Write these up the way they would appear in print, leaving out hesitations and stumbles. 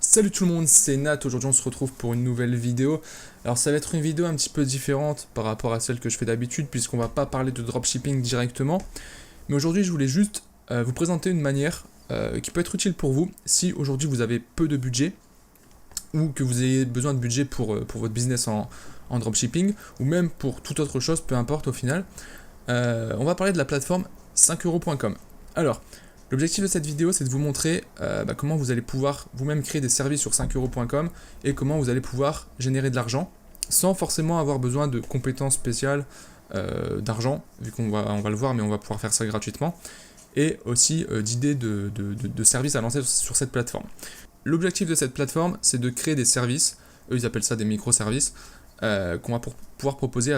Salut tout le monde, c'est Nat. Aujourd'hui on se retrouve pour une nouvelle vidéo. Alors ça va être une vidéo un petit peu différente par rapport à celle que je fais d'habitude, puisqu'on va pas parler de dropshipping directement. Mais aujourd'hui je voulais juste vous présenter une manière qui peut être utile pour vous si aujourd'hui vous avez peu de budget ou que vous ayez besoin de budget pour votre business en dropshipping ou même pour toute autre chose, peu importe au final. On va parler de la plateforme 5euros.com. Alors, l'objectif de cette vidéo, c'est de vous montrer comment vous allez pouvoir vous-même créer des services sur 5euros.com et comment vous allez pouvoir générer de l'argent sans forcément avoir besoin de compétences spéciales d'argent, vu qu'on va le voir, mais on va pouvoir faire ça gratuitement, et aussi d'idées de services à lancer sur cette plateforme. L'objectif de cette plateforme, c'est de créer des services, eux ils appellent ça des microservices, qu'on va pouvoir proposer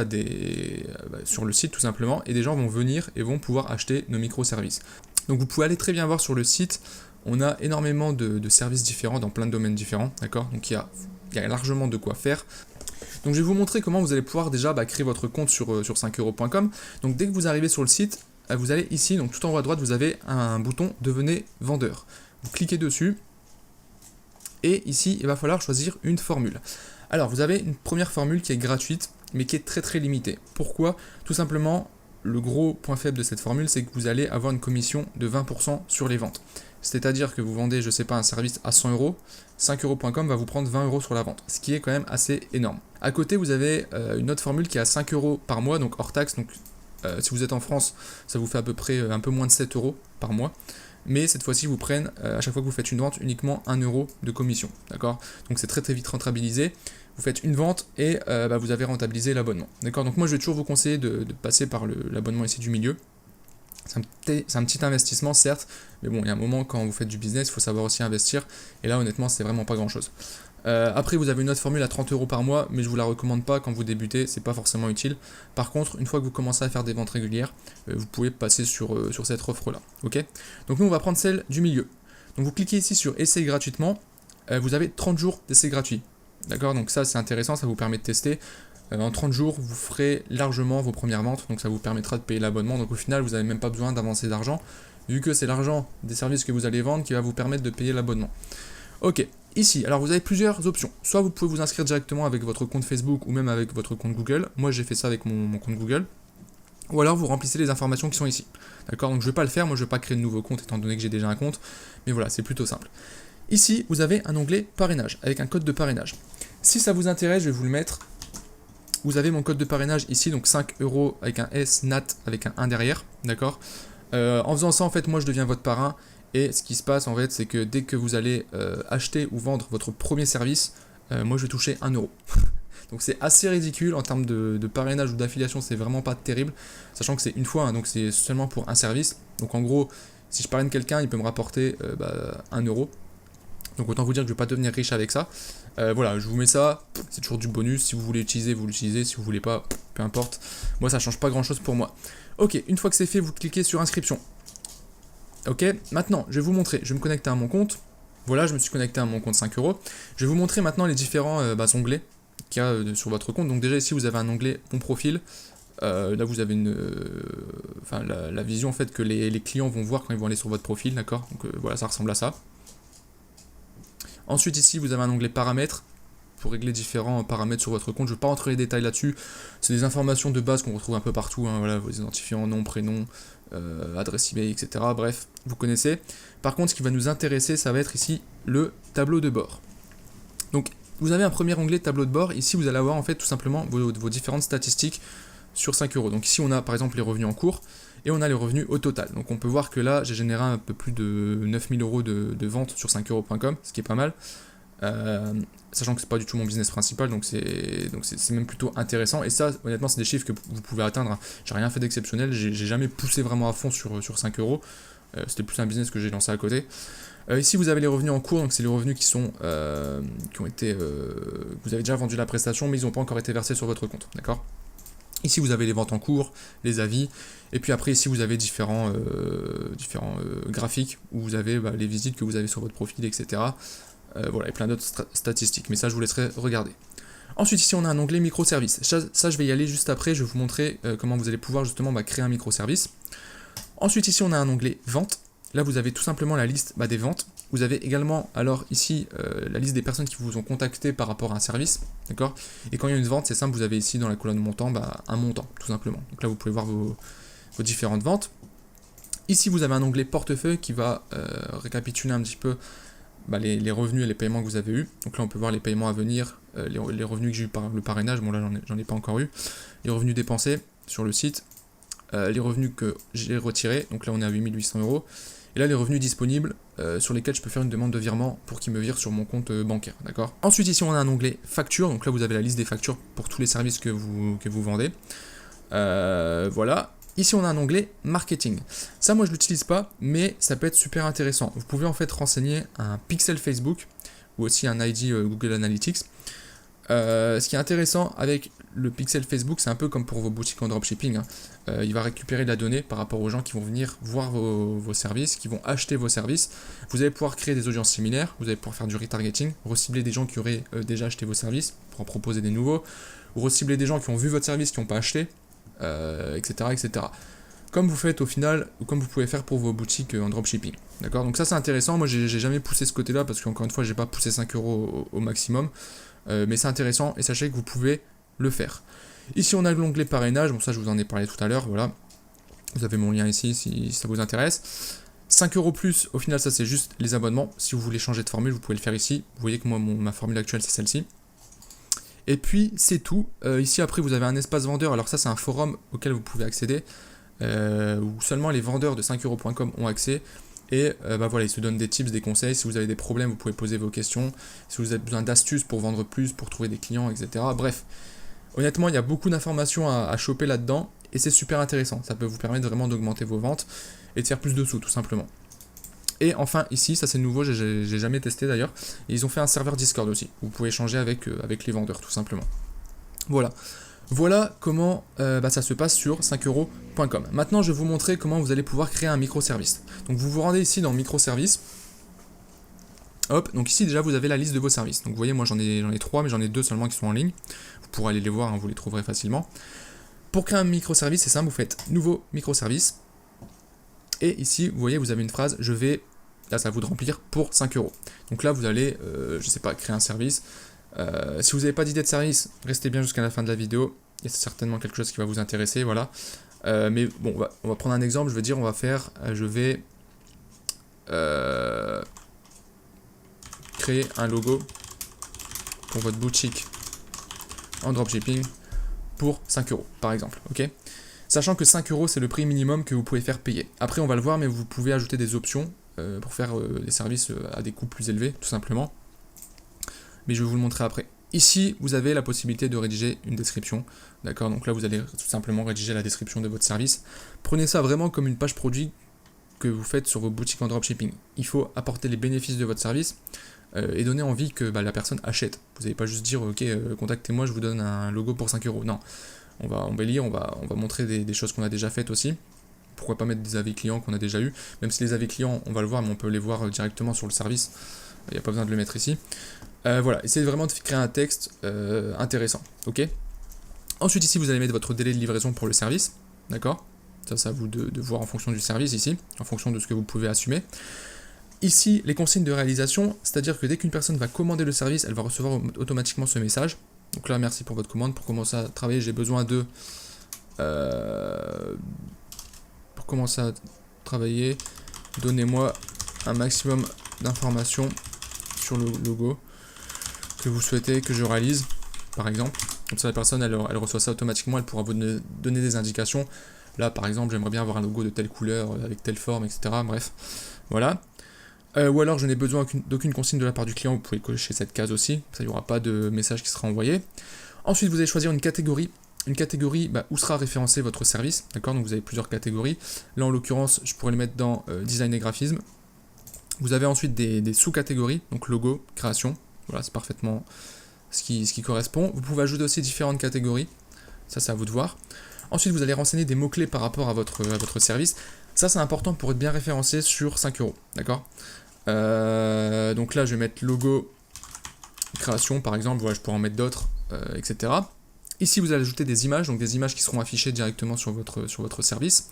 sur le site tout simplement, et des gens vont venir et vont pouvoir acheter nos microservices. Donc vous pouvez aller très bien voir sur le site, on a énormément de services différents dans plein de domaines différents, d'accord. Donc il y a largement de quoi faire. Donc je vais vous montrer comment vous allez pouvoir déjà créer votre compte sur 5euros.com. Donc dès que vous arrivez sur le site, vous allez ici, donc tout en haut à droite, vous avez un bouton « Devenez vendeur ». Vous cliquez dessus, et ici, il va falloir choisir une formule. Alors vous avez une première formule qui est gratuite, mais qui est très très limitée. Pourquoi ? Tout simplement, le gros point faible de cette formule, c'est que vous allez avoir une commission de 20% sur les ventes. C'est-à-dire que vous vendez, je sais pas, un service à 100 euros, 5euros.com va vous prendre 20 euros sur la vente, ce qui est quand même assez énorme. À côté, vous avez une autre formule qui est à 5 euros par mois, donc hors taxe. Donc si vous êtes en France, ça vous fait à peu près un peu moins de 7 euros par mois. Mais cette fois-ci, vous prennent, à chaque fois que vous faites une vente, uniquement 1 euro de commission. D'accord ? Donc c'est très très vite rentabilisé. Vous faites une vente et vous avez rentabilisé l'abonnement. D'accord ? Donc moi je vais toujours vous conseiller de passer par l'abonnement ici du milieu. C'est un petit investissement certes, mais bon, il y a un moment quand vous faites du business, il faut savoir aussi investir. Et là honnêtement, c'est vraiment pas grand-chose. Après, vous avez une autre formule à 30 euros par mois, mais je vous la recommande pas quand vous débutez, c'est pas forcément utile. Par contre, une fois que vous commencez à faire des ventes régulières, vous pouvez passer sur cette offre-là. Ok ? Donc nous, on va prendre celle du milieu. Donc vous cliquez ici sur Essayer gratuitement. Vous avez 30 jours d'essai gratuit. D'accord ? Donc ça, c'est intéressant, ça vous permet de tester. En 30 jours, vous ferez largement vos premières ventes, donc ça vous permettra de payer l'abonnement. Donc au final, vous n'avez même pas besoin d'avancer d'argent, vu que c'est l'argent des services que vous allez vendre qui va vous permettre de payer l'abonnement. Ok, ici, alors vous avez plusieurs options. Soit vous pouvez vous inscrire directement avec votre compte Facebook ou même avec votre compte Google. Moi, j'ai fait ça avec mon compte Google. Ou alors vous remplissez les informations qui sont ici. D'accord ? Donc je ne vais pas le faire, moi je ne vais pas créer de nouveau compte étant donné que j'ai déjà un compte. Mais voilà, c'est plutôt simple. Ici, vous avez un onglet parrainage, avec un code de parrainage. Si ça vous intéresse, je vais vous le mettre. Vous avez mon code de parrainage ici, donc 5 euros avec un S, Nat avec un 1 derrière. D'accord ? En faisant ça, en fait, moi je deviens votre parrain. Et ce qui se passe, en fait, c'est que dès que vous allez acheter ou vendre votre premier service, moi je vais toucher 1 euro. Donc c'est assez ridicule en termes de parrainage ou d'affiliation, c'est vraiment pas terrible, sachant que c'est une fois, hein, donc c'est seulement pour un service. Donc en gros, si je parraine quelqu'un, il peut me rapporter 1 euro. Donc autant vous dire que je ne vais pas devenir riche avec ça. Voilà, je vous mets ça, c'est toujours du bonus. Si vous voulez l'utiliser, vous l'utilisez. Si vous voulez pas, peu importe. Moi, ça change pas grand chose pour moi. Ok, une fois que c'est fait, vous cliquez sur inscription. Ok, maintenant, je vais vous montrer. Je vais me connecter à mon compte. Voilà, je me suis connecté à mon compte 5 euros. Je vais vous montrer maintenant les différents onglets qu'il y a sur votre compte. Donc déjà ici, vous avez un onglet Mon profil. Là, vous avez la vision en fait que les clients vont voir quand ils vont aller sur votre profil. D'accord ? Donc voilà, ça ressemble à ça. Ensuite ici vous avez un onglet paramètres pour régler différents paramètres sur votre compte. Je ne vais pas rentrer les détails là-dessus, c'est des informations de base qu'on retrouve un peu partout, hein, voilà, vos identifiants, nom, prénom, adresse email, etc. Bref, vous connaissez. Par contre, ce qui va nous intéresser, ça va être ici le tableau de bord. Donc vous avez un premier onglet tableau de bord, ici vous allez avoir en fait tout simplement vos différentes statistiques sur 5 euros. Donc ici on a par exemple les revenus en cours, et on a les revenus au total. Donc on peut voir que là, j'ai généré un peu plus de 9000 euros de ventes sur 5euros.com, ce qui est pas mal. Sachant que c'est pas du tout mon business principal, donc c'est même plutôt intéressant. Et ça, honnêtement, c'est des chiffres que vous pouvez atteindre. J'ai rien fait d'exceptionnel, j'ai jamais poussé vraiment à fond sur 5 euros. C'était plus un business que j'ai lancé à côté. Ici, vous avez les revenus en cours, donc c'est les revenus qui ont été... vous avez déjà vendu la prestation, mais ils n'ont pas encore été versés sur votre compte, d'accord ? Ici, vous avez les ventes en cours, les avis, et puis après, ici, vous avez différents graphiques où vous avez les visites que vous avez sur votre profil, etc. Voilà, et plein d'autres statistiques, mais ça, je vous laisserai regarder. Ensuite, ici, on a un onglet microservices. Ça, je vais y aller juste après, je vais vous montrer comment vous allez pouvoir justement créer un microservice. Ensuite, ici, on a un onglet vente. Là, vous avez tout simplement la liste des ventes. Vous avez également alors ici la liste des personnes qui vous ont contacté par rapport à un service, d'accord. Et quand il y a une vente, c'est simple, vous avez ici dans la colonne montant, un montant, tout simplement. Donc là, vous pouvez voir vos différentes ventes. Ici, vous avez un onglet portefeuille qui va récapituler un petit peu les revenus et les paiements que vous avez eus. Donc là, on peut voir les paiements à venir, les revenus que j'ai eu par le parrainage. Bon, là, j'en ai pas encore eu. Les revenus dépensés sur le site, les revenus que j'ai retirés. Donc là, on est à 8800 €. Et là, les revenus disponibles sur lesquels je peux faire une demande de virement pour qu'ils me virent sur mon compte bancaire, d'accord. Ensuite, ici, on a un onglet facture. Donc là, vous avez la liste des factures pour tous les services que vous vendez. Voilà. Ici, on a un onglet marketing. Ça, moi, je ne l'utilise pas, mais ça peut être super intéressant. Vous pouvez en fait renseigner un pixel Facebook ou aussi un ID Google Analytics. Ce qui est intéressant avec le pixel Facebook, c'est un peu comme pour vos boutiques en dropshipping. Il va récupérer de la donnée par rapport aux gens qui vont venir voir vos services, qui vont acheter vos services. Vous allez pouvoir créer des audiences similaires, vous allez pouvoir faire du retargeting, recibler des gens qui auraient déjà acheté vos services pour en proposer des nouveaux, ou recibler des gens qui ont vu votre service, qui n'ont pas acheté, etc., etc. Comme vous faites au final, ou comme vous pouvez faire pour vos boutiques en dropshipping. D'accord. Donc ça, c'est intéressant. Moi, j'ai jamais poussé ce côté-là parce qu'encore une fois, j'ai pas poussé 5 € au maximum. Mais c'est intéressant et sachez que vous pouvez le faire. Ici, on a l'onglet parrainage. Bon, ça, je vous en ai parlé tout à l'heure. Voilà. Vous avez mon lien ici si ça vous intéresse. 5 € plus, au final, ça, c'est juste les abonnements. Si vous voulez changer de formule, vous pouvez le faire ici. Vous voyez que moi, ma formule actuelle, c'est celle-ci. Et puis, c'est tout. Ici, après, vous avez un espace vendeur. Alors ça, c'est un forum auquel vous pouvez accéder. Où seulement les vendeurs de 5€.com ont accès. Et voilà, ils se donnent des tips, des conseils. Si vous avez des problèmes, vous pouvez poser vos questions. Si vous avez besoin d'astuces pour vendre plus, pour trouver des clients, etc. Bref, honnêtement, il y a beaucoup d'informations à choper là-dedans. Et c'est super intéressant. Ça peut vous permettre vraiment d'augmenter vos ventes et de faire plus de sous, tout simplement. Et enfin, ici, ça c'est nouveau, j'ai jamais testé d'ailleurs. Ils ont fait un serveur Discord aussi. Vous pouvez échanger avec les vendeurs, tout simplement. Voilà. Voilà comment ça se passe sur 5€.com. Maintenant, je vais vous montrer comment vous allez pouvoir créer un microservice. Donc, vous vous rendez ici dans microservice. Hop, donc ici déjà vous avez la liste de vos services. Donc vous voyez, moi j'en ai 3, mais j'en ai 2 seulement qui sont en ligne. Vous pourrez aller les voir, hein, vous les trouverez facilement. Pour créer un microservice, c'est simple, vous faites nouveau microservice. Et ici, vous voyez, vous avez une phrase, je vais, là ça va vous de remplir pour 5€. Donc là vous allez, je sais pas, créer un service. Si vous n'avez pas d'idée de service, restez bien jusqu'à la fin de la vidéo. Il y a certainement quelque chose qui va vous intéresser, voilà. Mais bon, on va prendre un exemple. Je veux dire, on va faire, je vais créer un logo pour votre boutique en dropshipping pour 5€, par exemple, ok. Sachant que 5€ c'est le prix minimum que vous pouvez faire payer. Après, on va le voir, mais vous pouvez ajouter des options pour faire des services à des coûts plus élevés, tout simplement. Mais je vais vous le montrer après. Ici, vous avez la possibilité de rédiger une description, d'accord. Donc là, vous allez tout simplement rédiger la description de votre service. Prenez ça vraiment comme une page produit que vous faites sur vos boutiques en dropshipping. Il faut apporter les bénéfices de votre service et donner envie que la personne achète. Vous n'allez pas juste dire, ok, contactez-moi, je vous donne un logo pour 5€. Non, on va embellir, on va montrer des choses qu'on a déjà faites aussi. Pourquoi pas mettre des avis clients qu'on a déjà eu, même si les avis clients, on va le voir, mais on peut les voir directement sur le service. Il n'y a pas besoin de le mettre ici. Voilà, essayez vraiment de créer un texte intéressant, ok. Ensuite, ici, vous allez mettre votre délai de livraison pour le service, d'accord. Ça, c'est à vous de voir en fonction du service ici, en fonction de ce que vous pouvez assumer. Ici, les consignes de réalisation, c'est-à-dire que dès qu'une personne va commander le service, elle va recevoir automatiquement ce message. Donc là, merci pour votre commande. Pour commencer à travailler, j'ai besoin de... pour commencer à travailler, donnez-moi un maximum d'informations sur le logo que vous souhaitez que je réalise, par exemple. Comme ça, la personne, elle reçoit ça automatiquement, elle pourra vous donner des indications. Là, par exemple, j'aimerais bien avoir un logo de telle couleur, avec telle forme, etc. Bref, voilà. Ou alors, je n'ai besoin d'aucune consigne de la part du client, vous pouvez cocher cette case aussi, ça, il n'y aura pas de message qui sera envoyé. Ensuite, vous allez choisir une catégorie où sera référencé votre service, d'accord. Donc, vous avez plusieurs catégories. Là, en l'occurrence, je pourrais le mettre dans design et graphisme. Vous avez ensuite des sous-catégories, donc logo, création. Voilà, c'est parfaitement ce qui correspond. Vous pouvez ajouter aussi différentes catégories. Ça, c'est à vous de voir. Ensuite, vous allez renseigner des mots-clés par rapport à votre service. Ça, c'est important pour être bien référencé sur 5€. D'accord. Donc là, je vais mettre logo, création, par exemple. Voilà, je pourrais en mettre d'autres, etc. Ici, vous allez ajouter des images, donc des images qui seront affichées directement sur votre service.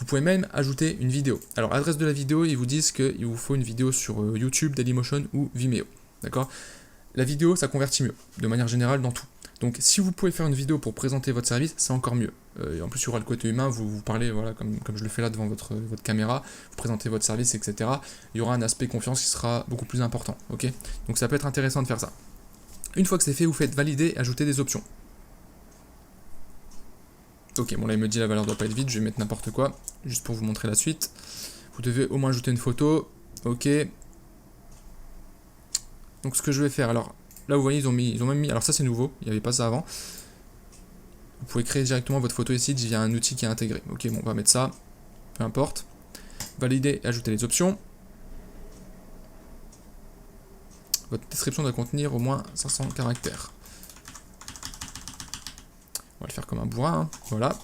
Vous pouvez même ajouter une vidéo. Alors l'adresse de la vidéo, ils vous disent qu'il vous faut une vidéo sur YouTube, Dailymotion ou Vimeo. D'accord? La vidéo, ça convertit mieux, de manière générale dans tout. Donc si vous pouvez faire une vidéo pour présenter votre service, c'est encore mieux. Et en plus, il y aura le côté humain, vous parlez voilà, comme je le fais là devant votre caméra, vous présentez votre service, etc. Il y aura un aspect confiance qui sera beaucoup plus important. Ok? Donc ça peut être intéressant de faire ça. Une fois que c'est fait, vous faites valider et ajouter des options. Ok, bon là il me dit la valeur doit pas être vide, je vais mettre n'importe quoi, juste pour vous montrer la suite. Vous devez au moins ajouter une photo, ok. Donc ce que je vais faire, alors là vous voyez ils ont même mis, alors ça c'est nouveau, il n'y avait pas ça avant. Vous pouvez créer directement votre photo ici via un outil qui est intégré. Ok, bon on va mettre ça, peu importe. Valider et ajouter les options. Votre description doit contenir au moins 500 caractères. On va le faire comme un bourrin, hein. Voilà.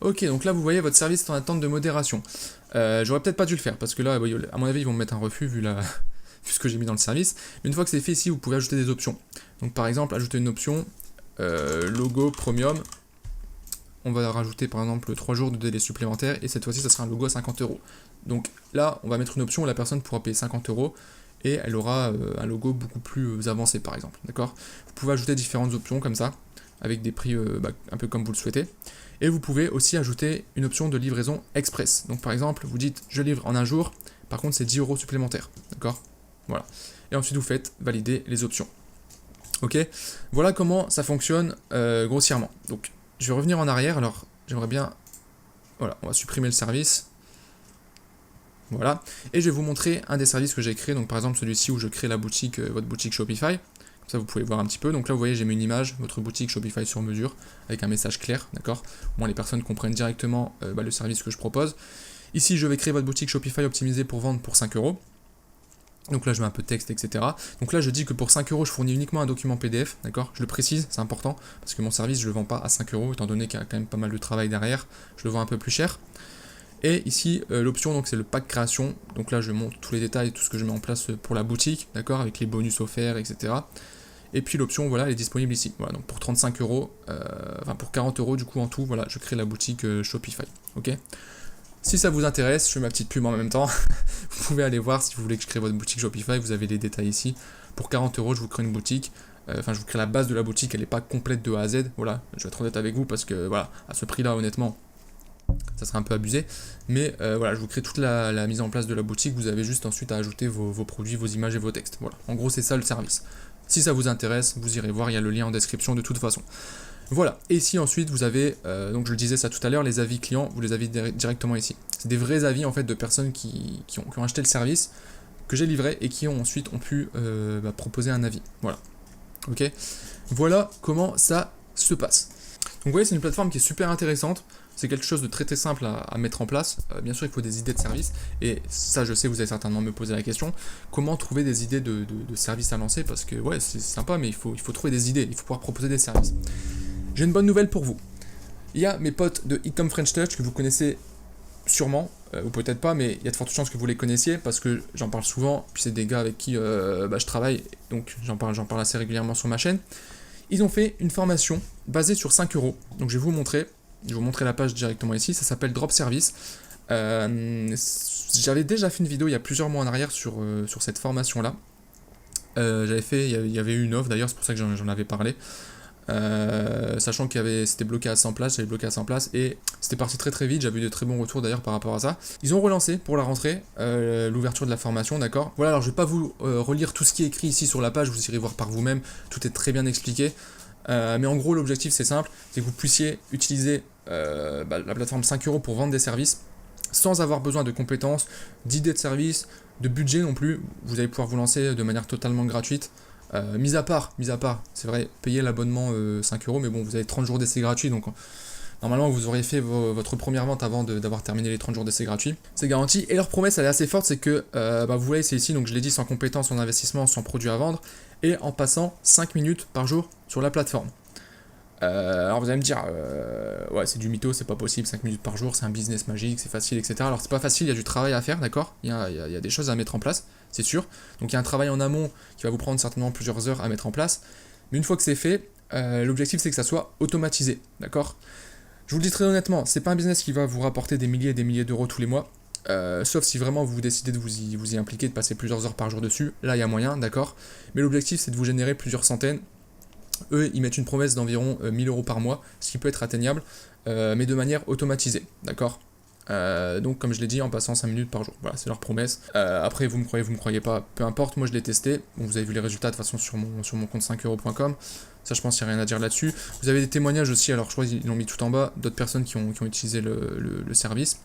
Ok, donc là vous voyez votre service est en attente de modération. J'aurais peut-être pas dû le faire parce que là, à mon avis, ils vont me mettre un refus vu ce que j'ai mis dans le service. Mais une fois que c'est fait ici, vous pouvez ajouter des options. Donc par exemple, ajouter une option logo premium. On va rajouter par exemple 3 jours de délai supplémentaire et cette fois-ci, ça sera un logo à 50 €. Donc là, on va mettre une option où la personne pourra payer 50 € et elle aura un logo beaucoup plus avancé par exemple. D'accord? Vous pouvez ajouter différentes options comme ça, avec des prix un peu comme vous le souhaitez. Et vous pouvez aussi ajouter une option de livraison express. Donc par exemple, vous dites je livre en un jour, par contre c'est 10 € supplémentaires. D'accord? Voilà. Et ensuite vous faites valider les options. Ok? Voilà comment ça fonctionne grossièrement. Donc je vais revenir en arrière. Alors j'aimerais bien... Voilà, on va supprimer le service. Voilà. Et je vais vous montrer un des services que j'ai créé. Donc par exemple celui-ci où je crée la boutique, votre boutique Shopify. Ça vous pouvez voir un petit peu, donc là vous voyez j'ai mis une image, votre boutique Shopify sur mesure, avec un message clair, d'accord? Au moins les personnes comprennent directement le service que je propose. Ici je vais créer votre boutique Shopify optimisée pour vendre pour 5 €. Donc là je mets un peu de texte, etc. Donc là je dis que pour 5 € je fournis uniquement un document PDF, d'accord? Je le précise, c'est important, parce que mon service je ne le vends pas à 5 €, étant donné qu'il y a quand même pas mal de travail derrière, je le vends un peu plus cher. Et ici l'option donc c'est le pack création, donc là je montre tous les détails, tout ce que je mets en place pour la boutique, d'accord? Avec les bonus offerts, etc. Et puis l'option, voilà, elle est disponible ici. Voilà, donc pour 35 €, enfin pour 40 € du coup en tout, voilà, je crée la boutique Shopify. Ok. Si ça vous intéresse, je fais ma petite pub en même temps. Vous pouvez aller voir si vous voulez que je crée votre boutique Shopify, vous avez les détails ici. Pour 40 €, je vous crée une boutique. Enfin, je vous crée la base de la boutique, elle n'est pas complète de A à Z. Voilà, je vais être honnête avec vous parce que voilà, à ce prix-là, honnêtement, ça serait un peu abusé. Mais voilà, je vous crée toute la mise en place de la boutique. Vous avez juste ensuite à ajouter vos produits, vos images et vos textes. Voilà, en gros, c'est ça le service. Si ça vous intéresse, vous irez voir, il y a le lien en description de toute façon. Voilà, et ici ensuite vous avez, donc je le disais ça tout à l'heure, les avis clients, vous les avez directement ici. C'est des vrais avis en fait de personnes qui ont acheté le service, que j'ai livré et qui ont ensuite pu proposer un avis. Voilà, ok. Voilà comment ça se passe. Donc vous voyez, c'est une plateforme qui est super intéressante. C'est quelque chose de très très simple à mettre en place. Bien sûr, il faut des idées de service. Et ça, je sais, vous allez certainement me poser la question. Comment trouver des idées de services à lancer? Parce que ouais, c'est sympa, mais il faut trouver des idées. Il faut pouvoir proposer des services. J'ai une bonne nouvelle pour vous. Il y a mes potes de Ecom French Touch que vous connaissez sûrement, ou peut-être pas, mais il y a de fortes chances que vous les connaissiez parce que j'en parle souvent. Puis c'est des gars avec qui je travaille, donc j'en parle assez régulièrement sur ma chaîne. Ils ont fait une formation basée sur 5 €. Donc je vais vous montrer. Je vais vous montrer la page directement ici, ça s'appelle Drop Service. J'avais déjà fait une vidéo il y a plusieurs mois en arrière sur cette formation-là. Il y avait eu une offre d'ailleurs, c'est pour ça que j'en avais parlé. Sachant c'était bloqué à 100 places, j'avais bloqué à 100 places et c'était parti très très vite, j'avais eu de très bons retours d'ailleurs par rapport à ça. Ils ont relancé pour la rentrée l'ouverture de la formation, d'accord? Voilà, alors je vais pas vous relire tout ce qui est écrit ici sur la page, vous irez voir par vous-même, tout est très bien expliqué. Mais en gros, l'objectif c'est simple, c'est que vous puissiez utiliser la plateforme 5 € pour vendre des services sans avoir besoin de compétences, d'idées de services, de budget non plus. Vous allez pouvoir vous lancer de manière totalement gratuite. Mis à part, c'est vrai, payer l'abonnement 5 €, mais bon, vous avez 30 jours d'essai gratuit, donc normalement vous auriez fait votre première vente avant d'avoir terminé les 30 jours d'essai gratuit. C'est garanti. Et leur promesse, elle est assez forte, c'est que vous voyez, c'est ici, donc je l'ai dit, sans compétences, sans investissement, sans produit à vendre, et en passant 5 minutes par jour sur la plateforme. Alors vous allez me dire, ouais c'est du mytho, c'est pas possible, 5 minutes par jour, c'est un business magique, c'est facile, etc. Alors c'est pas facile, il y a du travail à faire, d'accord? Il y a des choses à mettre en place, c'est sûr. Donc il y a un travail en amont qui va vous prendre certainement plusieurs heures à mettre en place. Mais une fois que c'est fait, l'objectif c'est que ça soit automatisé, d'accord? Je vous le dis très honnêtement, c'est pas un business qui va vous rapporter des milliers et des milliers d'euros tous les mois. Sauf si vraiment vous décidez de vous y impliquer, de passer plusieurs heures par jour dessus, là il y a moyen, d'accord. Mais l'objectif c'est de vous générer plusieurs centaines. Eux ils mettent une promesse d'environ 1000 euros par mois, ce qui peut être atteignable, mais de manière automatisée, d'accord. Donc comme je l'ai dit, en passant 5 minutes par jour, voilà c'est leur promesse. Après vous me croyez pas, peu importe, moi je l'ai testé. Bon, vous avez vu les résultats de toute façon sur mon compte 5euros.com. Ça je pense qu'il n'y a rien à dire là-dessus. Vous avez des témoignages aussi, alors je crois qu'ils l'ont mis tout en bas, d'autres personnes qui ont utilisé le service.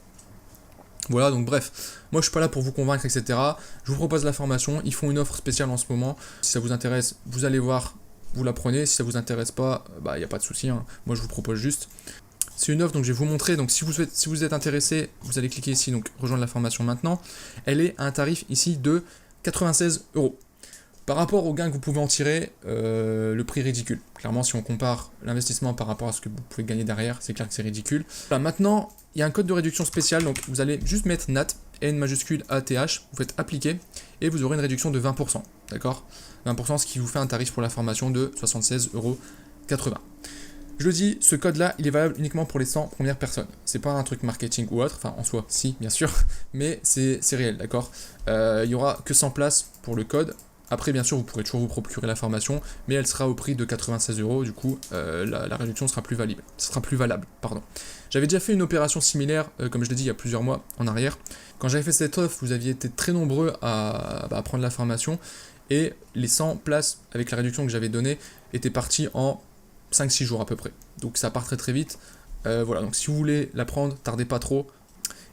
Voilà, donc bref, moi je suis pas là pour vous convaincre, etc. Je vous propose la formation, ils font une offre spéciale en ce moment. Si ça vous intéresse, vous allez voir, vous la prenez. Si ça vous intéresse pas, bah il n'y a pas de souci, hein. Moi je vous propose juste. C'est une offre, donc je vais vous montrer. Donc si vous êtes intéressé, vous allez cliquer ici, donc rejoindre la formation maintenant. Elle est à un tarif ici de 96 euros. Par rapport au gain que vous pouvez en tirer, le prix est ridicule. Clairement, si on compare l'investissement par rapport à ce que vous pouvez gagner derrière, c'est clair que c'est ridicule. Voilà, maintenant, il y a un code de réduction spécial, donc vous allez juste mettre NAT, N majuscule ATH, vous faites appliquer, et vous aurez une réduction de 20%, d'accord? 20%, ce qui vous fait un tarif pour la formation de 76,80 €. Je le dis, ce code-là, il est valable uniquement pour les 100 premières personnes. C'est pas un truc marketing ou autre, enfin en soi, si, bien sûr, mais c'est réel, d'accord? Il y aura que 100 places pour le code. Après, bien sûr, vous pourrez toujours vous procurer la formation, mais elle sera au prix de 96 €. Du coup, la réduction sera plus valable. Pardon. J'avais déjà fait une opération similaire, comme je l'ai dit, il y a plusieurs mois en arrière. Quand j'avais fait cette offre, vous aviez été très nombreux à prendre la formation, et les 100 places avec la réduction que j'avais donnée étaient parties en 5-6 jours à peu près. Donc ça part très très vite. Voilà, donc si vous voulez la prendre, tardez pas trop.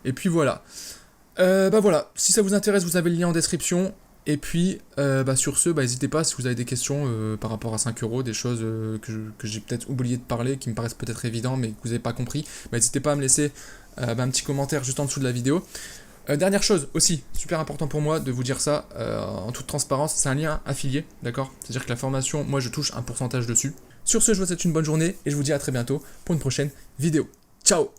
Et puis voilà. Voilà, si ça vous intéresse, vous avez le lien en description. Et puis, sur ce, n'hésitez pas si vous avez des questions par rapport à 5 €, des choses que j'ai peut-être oublié de parler, qui me paraissent peut-être évidents, mais que vous n'avez pas compris, n'hésitez pas à me laisser un petit commentaire juste en dessous de la vidéo. Dernière chose aussi, super important pour moi de vous dire ça, en toute transparence, c'est un lien affilié, d'accord? C'est-à-dire que la formation, moi je touche un pourcentage dessus. Sur ce, je vous souhaite une bonne journée, et je vous dis à très bientôt pour une prochaine vidéo. Ciao!